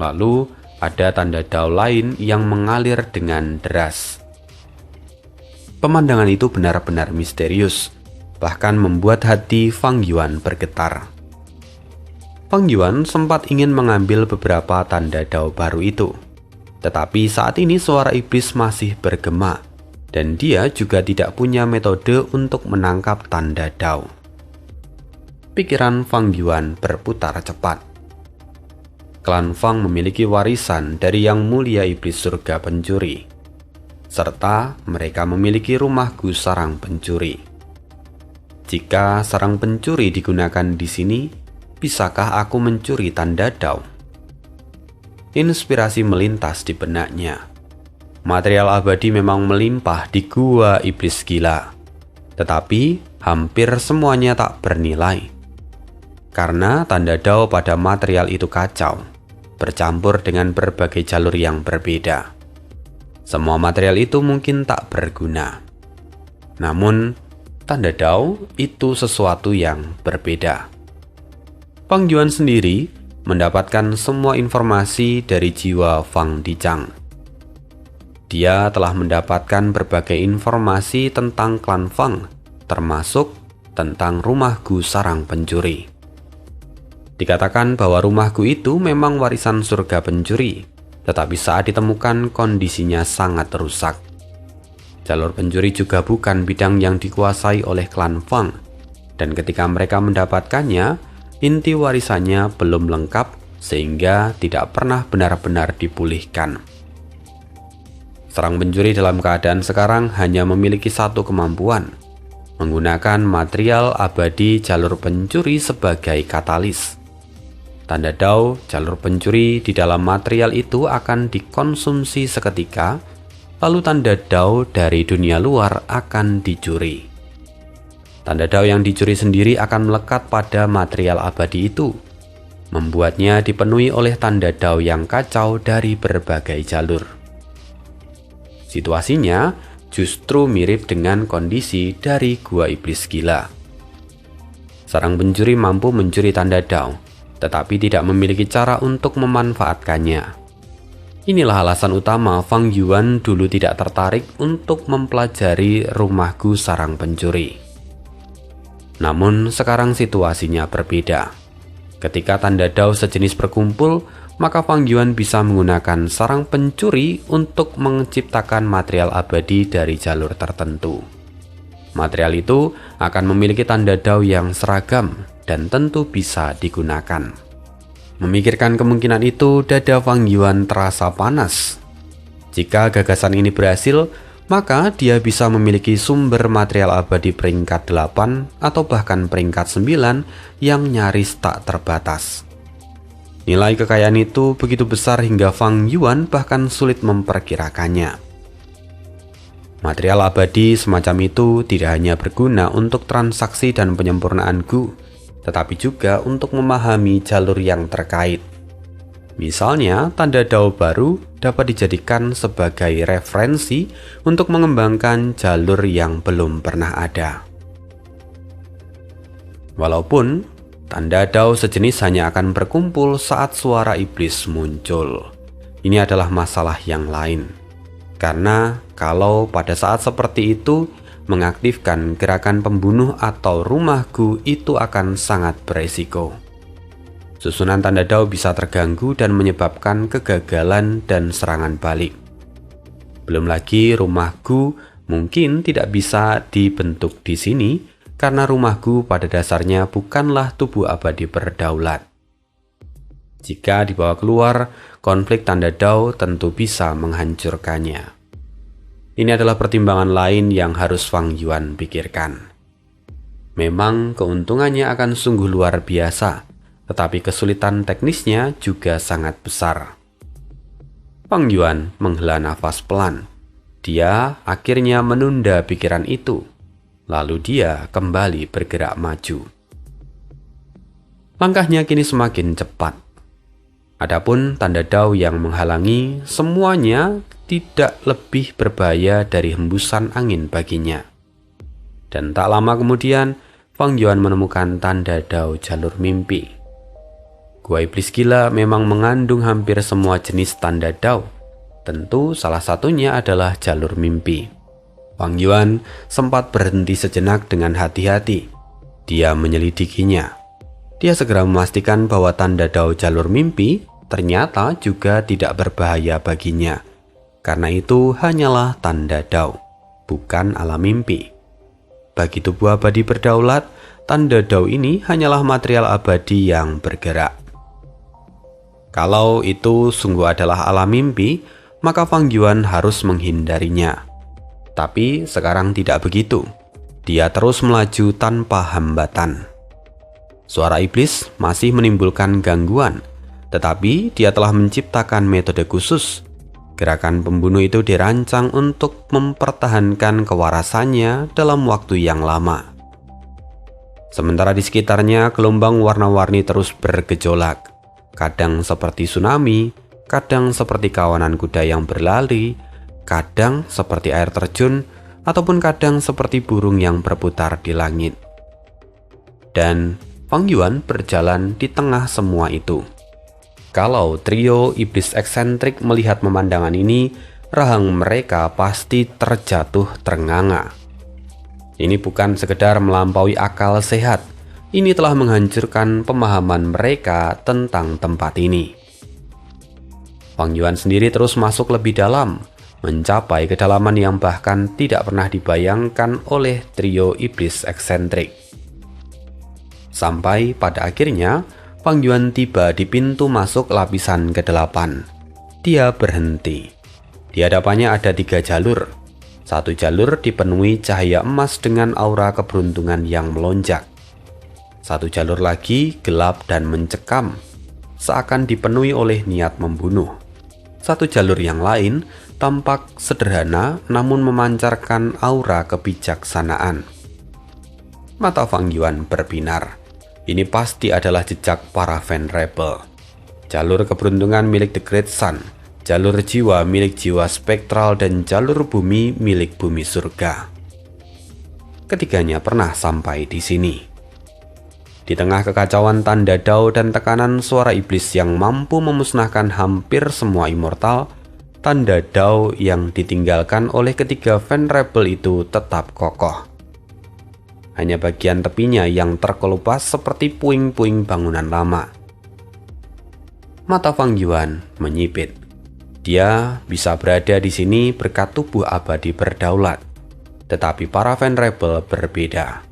Speaker 1: Lalu ada tanda dao lain yang mengalir dengan deras. Pemandangan itu benar-benar misterius, bahkan membuat hati Fang Yuan bergetar. Fang Yuan sempat ingin mengambil beberapa tanda dao baru itu. Tetapi saat ini suara iblis masih bergema, dan dia juga tidak punya metode untuk menangkap tanda dao. Pikiran Fang Yuan berputar cepat. Klan Fang memiliki warisan dari Yang Mulia Iblis Surga Pencuri, serta mereka memiliki rumah Gu Sarang Pencuri. Jika sarang pencuri digunakan di sini, bisakah aku mencuri tanda dao? Inspirasi melintas di benaknya. Material abadi memang melimpah di gua iblis gila. Tetapi hampir semuanya tak bernilai. Karena tanda dao pada material itu kacau, bercampur dengan berbagai jalur yang berbeda. Semua material itu mungkin tak berguna. Namun, tanda dao itu sesuatu yang berbeda. Fang Yuan sendiri mendapatkan semua informasi dari jiwa Fang Dicang. Dia telah mendapatkan berbagai informasi tentang klan Fang, termasuk tentang rumah Gu Sarang Pencuri. Dikatakan bahwa rumah Gu itu memang warisan surga pencuri, tetapi saat ditemukan kondisinya sangat rusak. Jalur pencuri juga bukan bidang yang dikuasai oleh klan Fang, dan ketika mereka mendapatkannya, inti warisannya belum lengkap sehingga tidak pernah benar-benar dipulihkan. Sarang pencuri dalam keadaan sekarang hanya memiliki satu kemampuan, menggunakan material abadi jalur pencuri sebagai katalis. Tanda dao jalur pencuri di dalam material itu akan dikonsumsi seketika, lalu tanda dao dari dunia luar akan dicuri. Tanda dao yang dicuri sendiri akan melekat pada material abadi itu, membuatnya dipenuhi oleh tanda dao yang kacau dari berbagai jalur. Situasinya justru mirip dengan kondisi dari gua iblis gila. Sarang pencuri mampu mencuri tanda dao, tetapi tidak memiliki cara untuk memanfaatkannya. Inilah alasan utama Fang Yuan dulu tidak tertarik untuk mempelajari rumah Gu Sarang Pencuri. Namun sekarang situasinya berbeda. Ketika tanda dao sejenis berkumpul, maka Fang Yuan bisa menggunakan sarang pencuri untuk menciptakan material abadi dari jalur tertentu. Material itu akan memiliki tanda dao yang seragam dan tentu bisa digunakan. Memikirkan kemungkinan itu, dada Fang Yuan terasa panas. Jika gagasan ini berhasil, maka dia bisa memiliki sumber material abadi peringkat 8 atau bahkan peringkat 9 yang nyaris tak terbatas. Nilai kekayaan itu begitu besar hingga Fang Yuan bahkan sulit memperkirakannya. Material abadi semacam itu tidak hanya berguna untuk transaksi dan penyempurnaan Gu, tetapi juga untuk memahami jalur yang terkait. Misalnya, tanda dao baru dapat dijadikan sebagai referensi untuk mengembangkan jalur yang belum pernah ada. Walaupun tanda dao sejenis hanya akan berkumpul saat suara iblis muncul, ini adalah masalah yang lain. Karena kalau pada saat seperti itu mengaktifkan gerakan pembunuh atau rumah Gu itu akan sangat beresiko. Susunan tanda Dao bisa terganggu dan menyebabkan kegagalan dan serangan balik. Belum lagi rumah Gu mungkin tidak bisa dibentuk di sini karena rumah Gu pada dasarnya bukanlah tubuh abadi berdaulat. Jika dibawa keluar, konflik tanda Dao tentu bisa menghancurkannya. Ini adalah pertimbangan lain yang harus Fang Yuan pikirkan. Memang keuntungannya akan sungguh luar biasa, tetapi kesulitan teknisnya juga sangat besar. Fang Yuan menghela nafas pelan. Dia akhirnya menunda pikiran itu. Lalu dia kembali bergerak maju. Langkahnya kini semakin cepat. Adapun tanda Dao yang menghalangi semuanya tidak lebih berbahaya dari hembusan angin baginya. Dan tak lama kemudian, Fang Yuan menemukan tanda Dao jalur mimpi. Gua Iblis Gila memang mengandung hampir semua jenis tanda Dao. Tentu salah satunya adalah jalur mimpi. Fang Yuan sempat berhenti sejenak dengan hati-hati. Dia menyelidikinya. Dia segera memastikan bahwa tanda Dao jalur mimpi ternyata juga tidak berbahaya baginya. Karena itu hanyalah tanda Dao, bukan alam mimpi. Bagi tubuh abadi berdaulat, tanda Dao ini hanyalah material abadi yang bergerak. Kalau itu sungguh adalah alam mimpi, maka Fang Yuan harus menghindarinya. Tapi sekarang tidak begitu. Dia terus melaju tanpa hambatan. Suara iblis masih menimbulkan gangguan, tetapi dia telah menciptakan metode khusus. Gerakan pembunuh itu dirancang untuk mempertahankan kewarasannya dalam waktu yang lama. Sementara di sekitarnya gelombang warna-warni terus bergejolak. Kadang seperti tsunami, kadang seperti kawanan kuda yang berlari, kadang seperti air terjun, ataupun kadang seperti burung yang berputar di langit. Dan Fang Yuan berjalan di tengah semua itu. Kalau trio iblis eksentrik melihat pemandangan ini, rahang mereka pasti terjatuh ternganga. Ini bukan sekedar melampaui akal sehat, ini telah menghancurkan pemahaman mereka tentang tempat ini. Fang Yuan sendiri terus masuk lebih dalam, mencapai kedalaman yang bahkan tidak pernah dibayangkan oleh trio iblis eksentrik. Sampai pada akhirnya, Fang Yuan tiba di pintu masuk lapisan ke-8. Dia berhenti. Di hadapannya ada 3 jalur. Satu jalur dipenuhi cahaya emas dengan aura keberuntungan yang melonjak. Satu jalur lagi gelap dan mencekam, seakan dipenuhi oleh niat membunuh. Satu jalur yang lain tampak sederhana namun memancarkan aura kebijaksanaan. Mata Fang Yuan berbinar. Ini pasti adalah jejak para fan rebel. Jalur keberuntungan milik The Great Sun, jalur jiwa milik jiwa spektral, dan jalur bumi milik bumi surga. Ketiganya pernah sampai di sini. Di tengah kekacauan tanda Dao dan tekanan suara iblis yang mampu memusnahkan hampir semua immortal, tanda Dao yang ditinggalkan oleh ketiga fan rebel itu tetap kokoh. Hanya bagian tepinya yang terkelupas seperti puing-puing bangunan lama. Mata Fang Yuan menyipit. Dia bisa berada di sini berkat tubuh abadi berdaulat. Tetapi para fan rebel berbeda.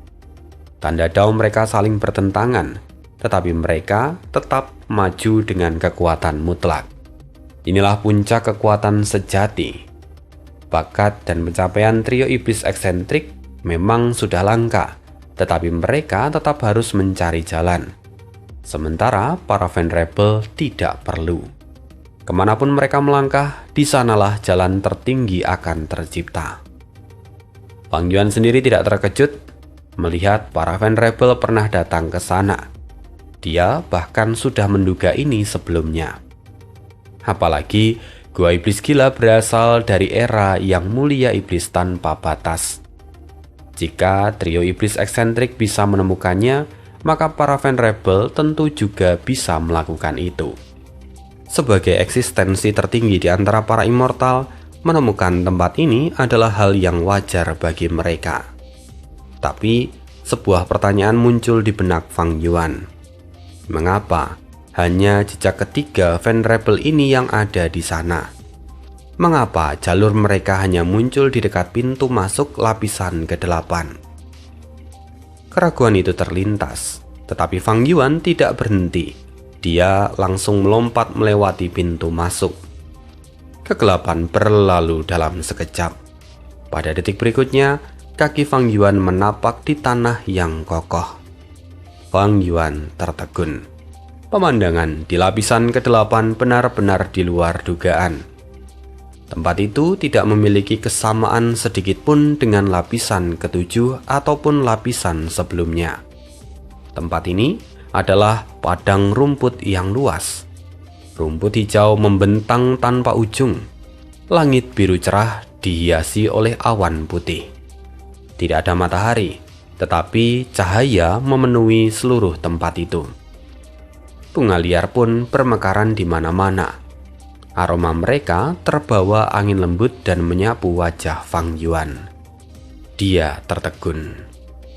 Speaker 1: Tanda Dao mereka saling bertentangan, tetapi mereka tetap maju dengan kekuatan mutlak. Inilah puncak kekuatan sejati. Bakat dan pencapaian trio iblis eksentrik memang sudah langka, tetapi mereka tetap harus mencari jalan. Sementara para fan rebel tidak perlu. Kemanapun mereka melangkah, di sanalah jalan tertinggi akan tercipta. Fang Yuan sendiri tidak terkejut melihat para fan rebel pernah datang ke sana. Dia bahkan sudah menduga ini sebelumnya. Apalagi Gua Iblis Gila berasal dari era yang mulia iblis tanpa batas. Jika trio iblis eksentrik bisa menemukannya, maka para fan rebel tentu juga bisa melakukan itu. Sebagai eksistensi tertinggi di antara para immortal, Menemukan tempat ini adalah hal yang wajar bagi mereka. Tapi, sebuah pertanyaan muncul di benak Fang Yuan. Mengapa hanya jejak ketiga Venerable ini yang ada di sana? Mengapa jalur mereka hanya muncul di dekat pintu masuk lapisan ke-8? Keraguan itu terlintas, tetapi Fang Yuan tidak berhenti. Dia langsung melompat melewati pintu masuk. Kegelapan berlalu dalam sekejap. Pada detik berikutnya, kaki Fang Yuan menapak di tanah yang kokoh. Fang Yuan tertegun. Pemandangan di lapisan ke-8 benar-benar di luar dugaan. Tempat itu tidak memiliki kesamaan sedikit pun dengan lapisan ke-7 ataupun lapisan sebelumnya. Tempat ini adalah padang rumput yang luas. Rumput hijau membentang tanpa ujung. Langit biru cerah dihiasi oleh awan putih. Tidak ada matahari, tetapi cahaya memenuhi seluruh tempat itu. Bunga liar pun bermekaran di mana-mana. Aroma mereka terbawa angin lembut dan menyapu wajah Fang Yuan. Dia tertegun.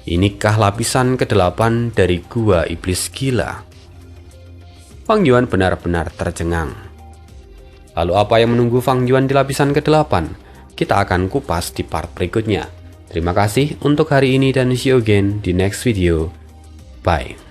Speaker 1: Inikah lapisan ke-8 dari gua iblis gila? Fang Yuan benar-benar tercengang. Lalu apa yang menunggu Fang Yuan di lapisan ke-8? Kita akan kupas di part berikutnya. Terima kasih untuk hari ini dan see you again di next video. Bye.